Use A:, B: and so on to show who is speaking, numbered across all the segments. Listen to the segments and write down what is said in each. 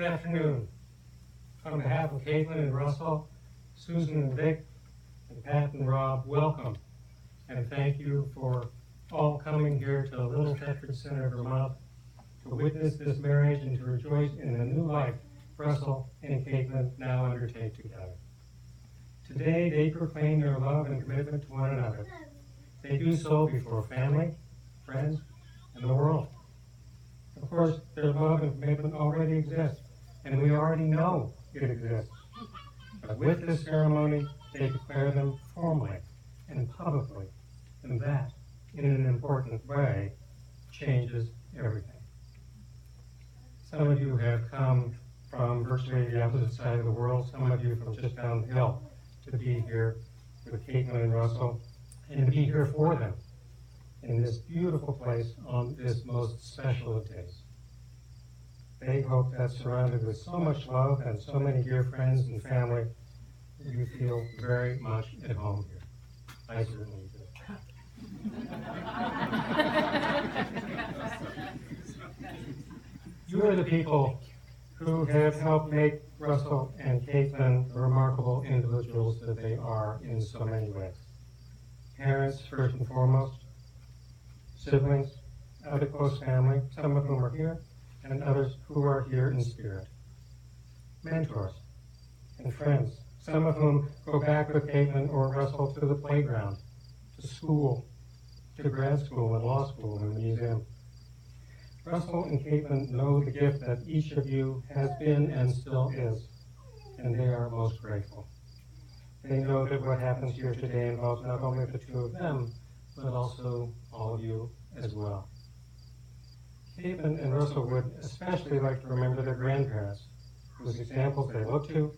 A: Good afternoon. On behalf of Caitlin and Russell, Susan and Vic, and Pat and Rob, welcome. And thank you for all coming here to Little Thetford Center, Vermont, to witness this marriage and to rejoice in the new life Russell and Caitlin now undertake together. Today they proclaim their love and commitment to one another. They do so before family, friends, and the world. Of course, their love and commitment already exist, and we already know it exists. But with this ceremony, they declare them formally and publicly, and that, in an important way, changes everything. Some of you have come from virtually the opposite side of the world, some of you from just down the hill, to be here with Caitlin and Russell, and to be here for them in this beautiful place on this most special of days. They hope that surrounded with so much love and so many dear friends and family, you feel very much at home here. I certainly do. You are the people who have helped make Russell and Caitlin the remarkable individuals that they are in so many ways. Parents, first and foremost, siblings, other close family, some of whom are here, and others who are here in spirit. Mentors and friends, some of whom go back with Caitlin or Russell to the playground, to school, to grad school and law school and the museum. Russell and Caitlin know the gift that each of you has been and still is, and they are most grateful. They know that what happens here today involves not only the two of them, but also all of you as well. Caitlin and Russell would especially like to remember their grandparents, whose examples they look to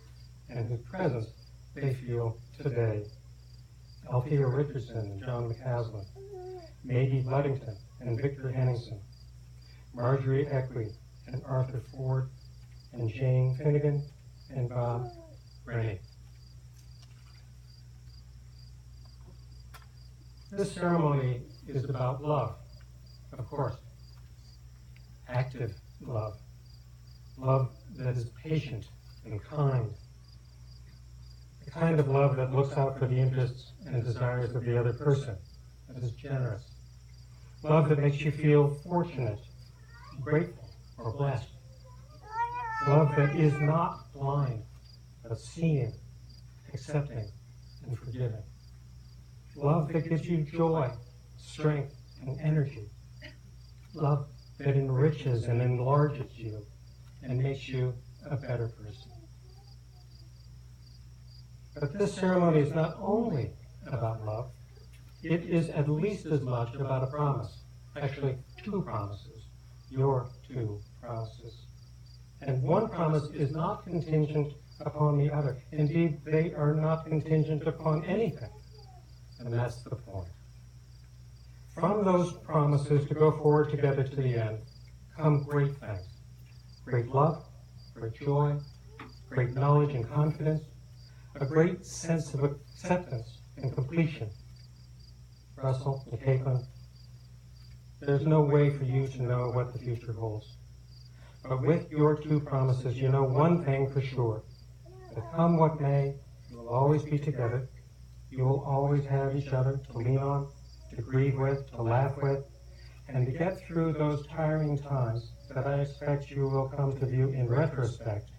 A: and whose presence they feel today. Althea Richardson and John McCaslin, Maggie Luddington and Victor Henningsen, Marjorie Eckley and Arthur Ford, and Jane Finnegan and Bob Rennie. This ceremony is about love, of course. Active love. Love that is patient and kind. The kind of love that looks out for the interests and desires of the other person, that is generous. Love that makes you feel fortunate, grateful, or blessed. Love that is not blind, but seeing, accepting, and forgiving. Love that gives you joy, strength, and energy. Love that enriches and enlarges you and makes you a better person. But this ceremony is not only about love, it is at least as much about a promise. Actually, two promises. Your two promises. And one promise is not contingent upon the other. Indeed, they are not contingent upon anything. And that's the point. From those promises to go forward together to the end come great things. Great love, great joy, great knowledge and confidence, a great sense of acceptance and completion. Russell and Caitlin, there's no way for you to know what the future holds. But with your two promises, you know one thing for sure, that come what may, you will always be together. You will always have each other to lean on, to grieve with, to laugh with, and to get through those tiring times that I expect you will come to view in retrospect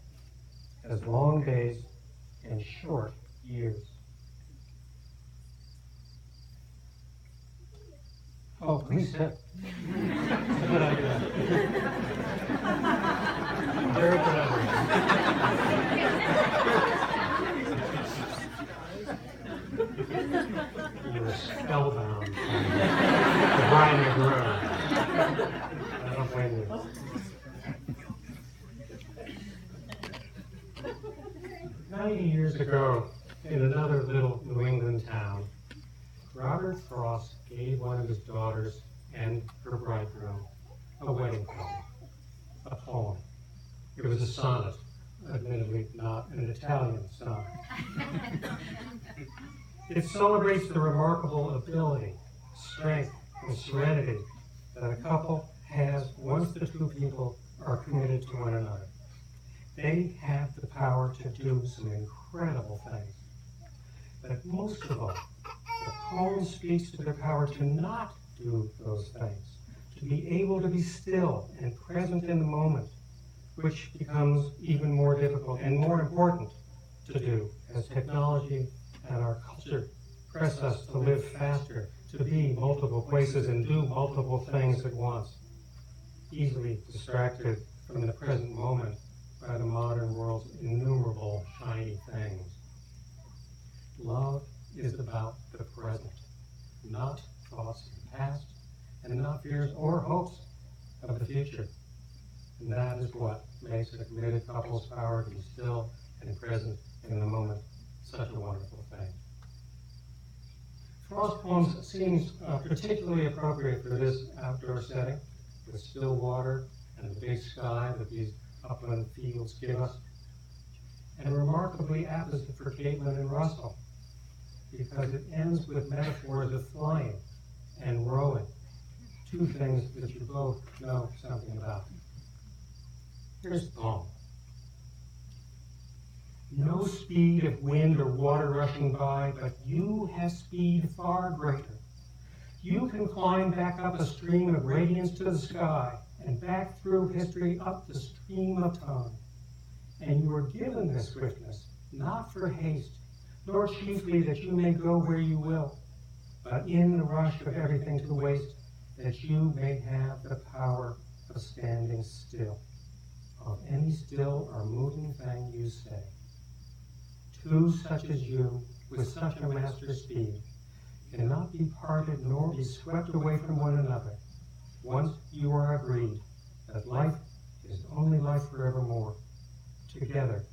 A: as long days and short years. Oh, please sit. Good idea. Very good idea. You were spellbound behind the room. I don't blame you. 90 years ago, in another little New England town, Robert Frost gave one of his daughters and her bridegroom a wedding poem, a poem. It was a sonnet, admittedly not an Italian sonnet. It celebrates the remarkable ability, strength, and serenity that a couple has once the two people are committed to one another. They have the power to do some incredible things. But most of all, the poem speaks to their power to not do those things, to be able to be still and present in the moment, which becomes even more difficult and more important to do as technology and our culture press us to live faster, to be multiple places and do multiple things at once, easily distracted from the present moment by the modern world's innumerable shiny things. Love is about the present, not thoughts of the past, and not fears or hopes of the future. And that is what makes a committed couple's power to be still and present in the moment such a wonderful thing. Frost poems seems particularly appropriate for this outdoor setting, with still water and the big sky that these upland fields give us, and remarkably apposite for Caitlin and Russell, because it ends with metaphors of flying and rowing, two things that you both know something about. Here's the poem. No speed of wind or water rushing by, but you have speed far greater. You can climb back up a stream of radiance to the sky, and back through history up the stream of time. And you are given this swiftness, not for haste, nor chiefly that you may go where you will, but in the rush of everything to waste, that you may have the power of standing still, of any still or moving thing you say. Two such as you, with such a master speed, cannot be parted nor be swept away from one another. Once you are agreed that life is only life forevermore, together,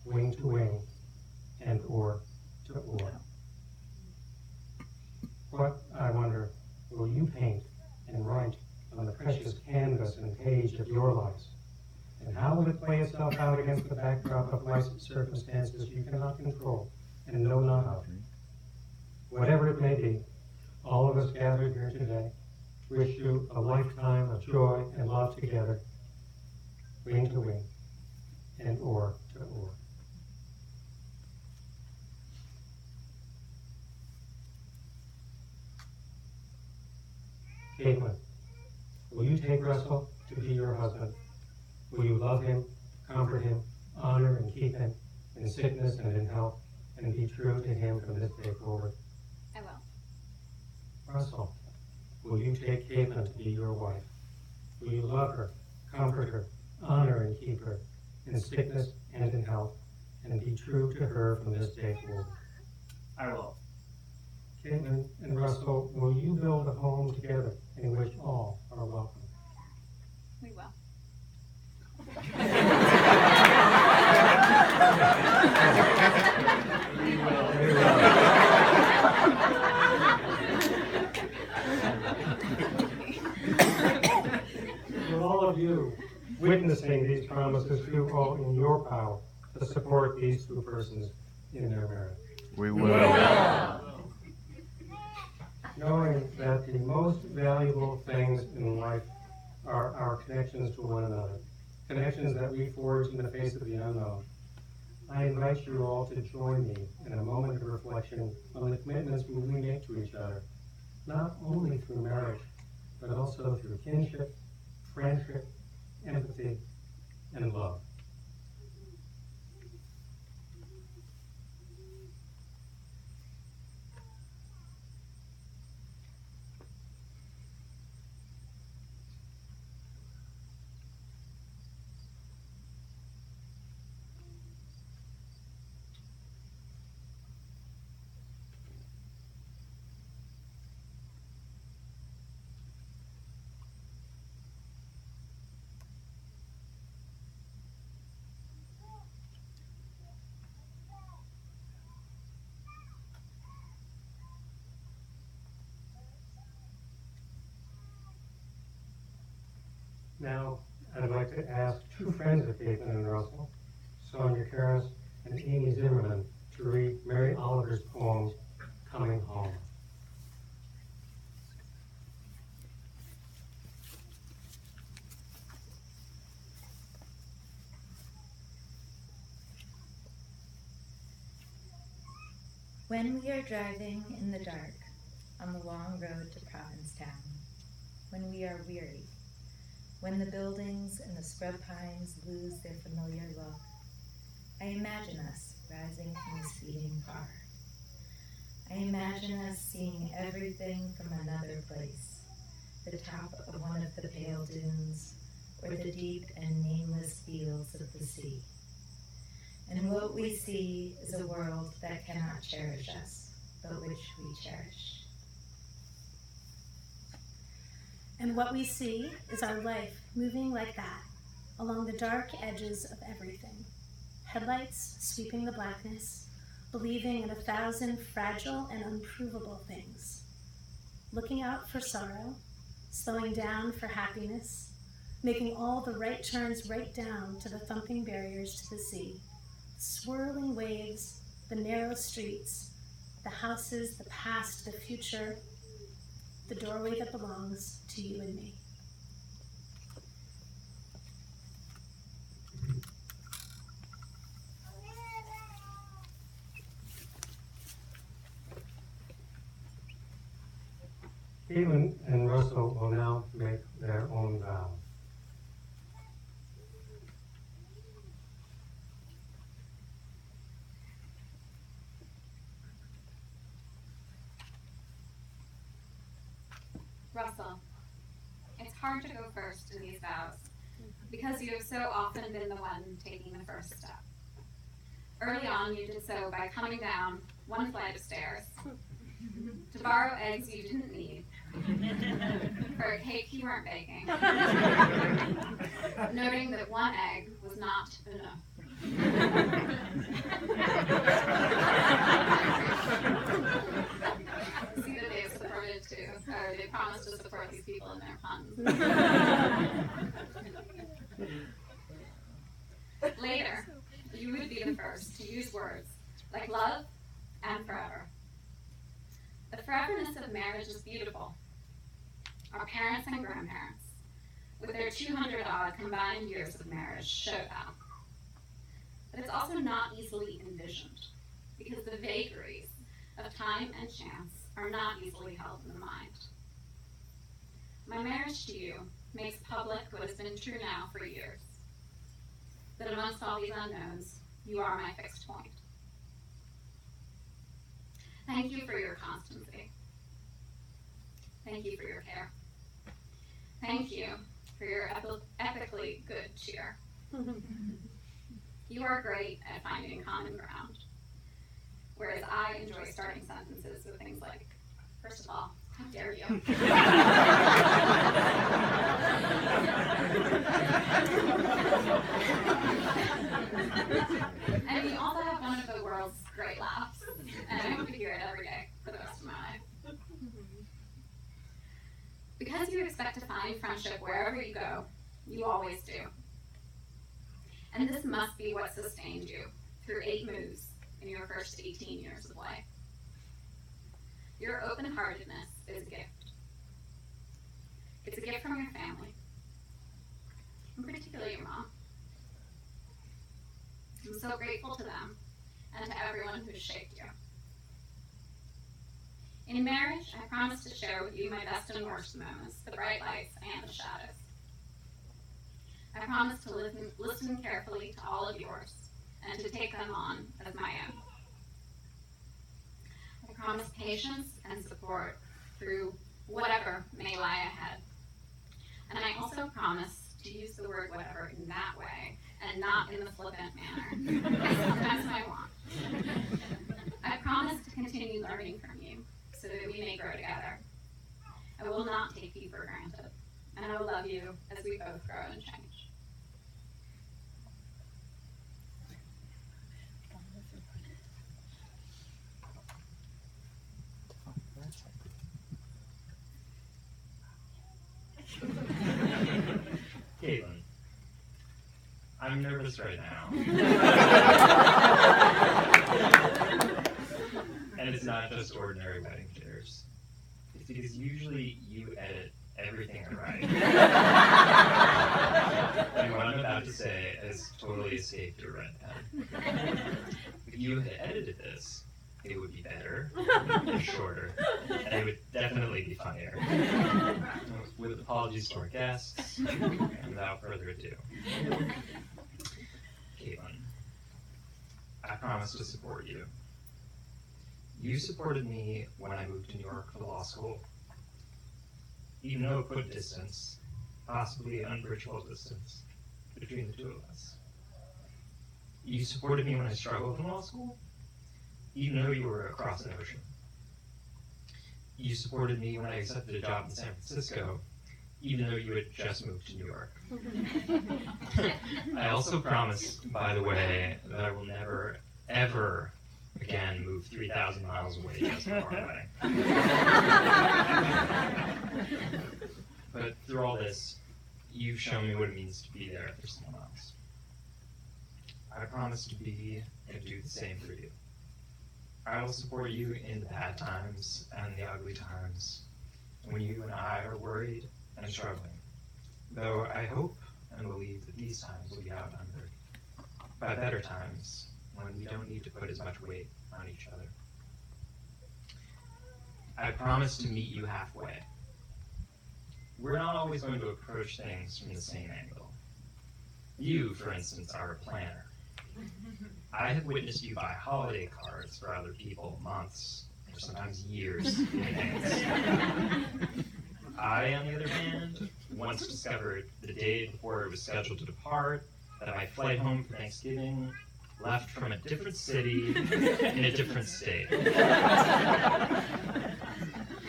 A: wing to wing, and oar to oar. What, I wonder, will you paint and write on the precious canvas and page of your lives? And how will it play itself out against the backdrop of life's circumstances you cannot control and know not of? Whatever it may be, all of us gathered here today wish you a lifetime of joy and love together, wing to wing, and oar to oar. Caitlin, will you take Russell to be your husband? Will you love him, comfort him, honor and keep him in sickness and in health, and be true to him from this day forward?
B: I will.
A: Russell, will you take Caitlin to be your wife? Will you love her, comfort her, honor and keep her in sickness and in health, and be true to her from this day forward?
C: I will.
A: Caitlin and Russell, will you build a home together in which all are welcome?
B: We will.
C: We will.
A: Very well. For all of you witnessing these promises, do all in your power to support these two persons in their marriage.
D: We will.
A: Knowing that the most valuable things in life are our connections to one another, connections that we forge in the face of the unknown. I invite you all to join me in a moment of reflection on the commitments we make to each other, not only through marriage, but also through kinship, friendship, empathy, and love. Now, I'd like to ask two friends of Caitlin and Russell, Sonia Karras and Amy Zimmerman, to read Mary Oliver's poem, Coming Home.
E: When we are driving in the dark on the long road to Provincetown, when we are weary, when the buildings and the scrub pines lose their familiar look, I imagine us rising from the speeding car. I imagine us seeing everything from another place, the top of one of the pale dunes, or the deep and nameless fields of the sea. And what we see is a world that cannot cherish us, but which we cherish.
F: And what we see is our life moving like that, along the dark edges of everything. Headlights sweeping the blackness, believing in 1,000 fragile and unprovable things. Looking out for sorrow, slowing down for happiness, making all the right turns right down to the thumping barriers to the sea. Swirling waves, the narrow streets, the houses, the past, the future, the doorway that belongs to you and me.
A: Caitlin and Russell will now make their own vow.
B: Russell, it's hard to go first in these vows because you have so often been the one taking the first step. Early on, you did so by coming down one flight of stairs to borrow eggs you didn't need for a cake you weren't baking, noting that one egg was not enough. See that they've supported too, or they promised to support these people in their puns. Later, you would be the first to use words like love and forever. The foreverness of marriage is beautiful. Our parents and grandparents, with their 200-odd combined years of marriage, show that. But it's also not easily envisioned, because the vagaries of time and chance are not easily held in the mind. My marriage to you makes public what has been true now for years, that amongst all these unknowns, you are my fixed point. Thank you for your constancy. Thank you for your care. Thank you for your epically good cheer. You are great at finding common ground, whereas I enjoy starting sentences with things like, first of all, how dare you? And you also have one of the world's great laughs, and I hope to hear it every day for the rest of my life. Because you expect to find friendship wherever you go, you always do. And this must be what sustained you through 8 moves in your first 18 years of life. Your open-heartedness is a gift. It's a gift from your family, and particularly your mom. I'm so grateful to them and to everyone who's shaped you. In marriage, I promise to share with you my best and worst moments, the bright lights and the shadows. I promise to listen carefully to all of yours and to take them on as my own. I promise patience and support through whatever may lie ahead. And I also promise to use the word whatever in that way and not in the flippant manner I sometimes might want. I promise to continue learning from you so that we may grow together. I will not take you for granted, and I will love you as we both grow and change.
C: Caitlin, I'm nervous right now. And it's not just ordinary wedding jitters. It's because usually you edit everything I write. And what I'm about to say has totally escaped your red pen. If you had edited this, it would be better and shorter, and it would definitely be funnier. With apologies to our guests, and without further ado, Caitlin, I promise to support you. You supported me when I moved to New York for law school. Even though it put distance, possibly unbridgeable distance, between the two of us. You supported me when I struggled in law school, even though you were across an ocean. You supported me when I accepted a job in San Francisco, even though you had just moved to New York. I also promise, by the way, that I will never, ever again move 3,000 miles away just for our wedding. But through all this, you've shown me what it means to be there for someone else. I promise to be and do the same for you. I will support you in the bad times and the ugly times, when you and I are worried and struggling. Though I hope and believe that these times will be outnumbered by better times, when we don't need to put as much weight on each other. I promise to meet you halfway. We're not always going to approach things from the same angle. You, for instance, are a planner. I have witnessed you buy holiday cards for other people months, or sometimes years in advance. I, on the other hand, once discovered the day before it was scheduled to depart that my flight home for Thanksgiving left from a different city in a different state.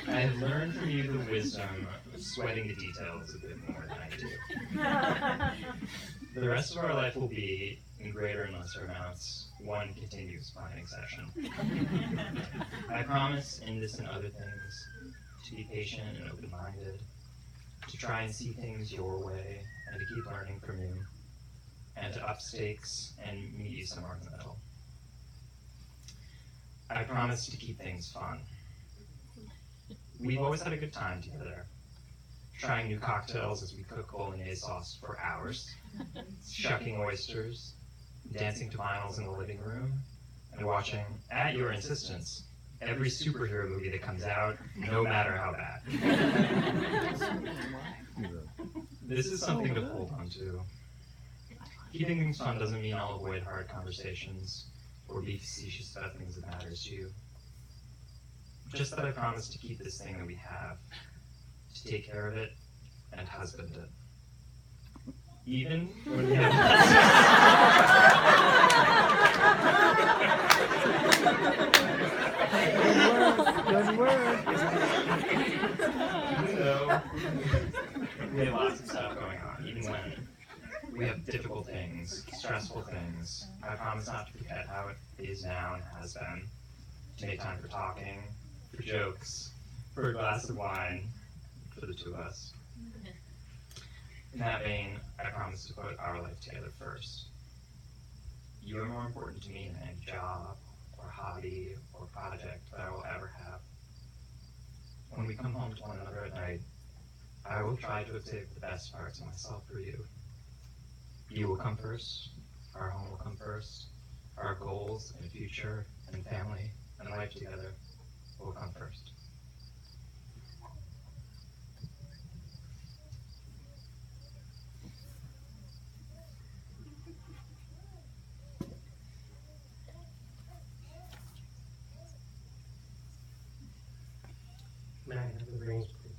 C: I have learned from you the wisdom of sweating the details a bit more than I do. The rest of our life will be, in greater and lesser amounts, one continuous planning session. I promise, in this and other things, to be patient and open-minded, to try and see things your way, and to keep learning from you, and to up stakes and meet you somewhere in the middle. I promise to keep things fun. We've always had a good time together, trying new cocktails as we cook bolognese sauce for hours, shucking oysters, dancing to vinyls in the living room, and watching, at your insistence, every superhero movie that comes out, no matter how bad. This is something to hold on to. Keeping things fun doesn't mean I'll avoid hard conversations or be facetious about things that matters to you. Just that I promise to keep this thing that we have, to take care of it, and husband it. Even when we have
D: Good word.
C: So, we have lots of stuff going on, even when we have difficult things, stressful things. I promise not to forget how it is now and has been, to make time for talking, for jokes, for a glass of wine, for the two of us. In that vein, I promise to put our life together first. You are more important to me than any job, or hobby, or project that I will ever have. When we come home to one another at night, I will try to have saved the best parts of myself for you. You will come first, our home will come first, our goals and future and family and life together will come first.
A: May I have the rings, please?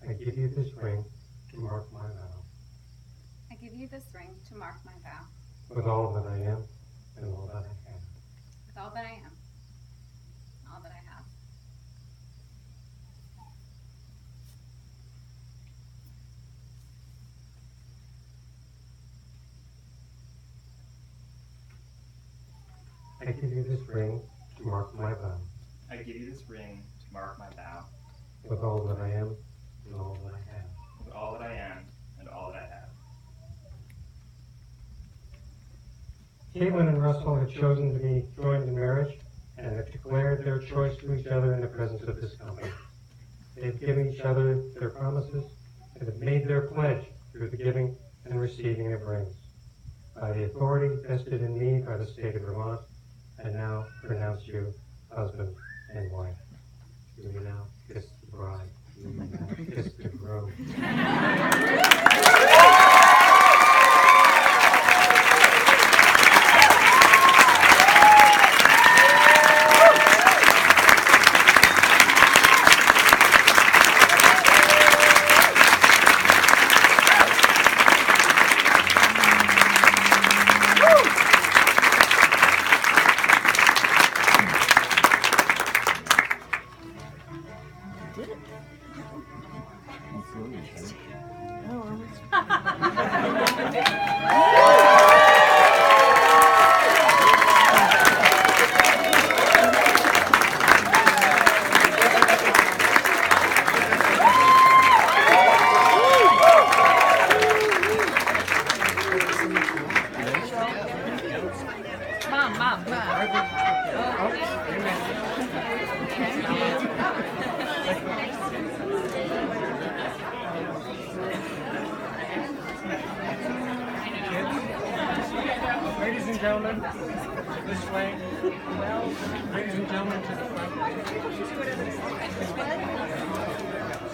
A: I give you this ring to mark my vow,
B: I give you this ring to mark my vow,
A: with all that I am and all that I have.
B: with all that I am, all that I have.
A: I give you this ring to mark my vow,
C: I give you this ring to mark my vow,
A: with all that I am and all that I have.
C: with all that I am and all that I have.
A: Caitlin and Russell have chosen to be joined in marriage and have declared their choice to each other in the presence of this company. They've given each other their promises and have made their pledge through the giving and receiving of rings. By the authority vested in me by the state of Vermont, I now pronounce you husband and wife. Will you now kiss the bride? Will you now kiss the groom? Ladies and gentlemen, this way. Ladies and gentlemen, to the front.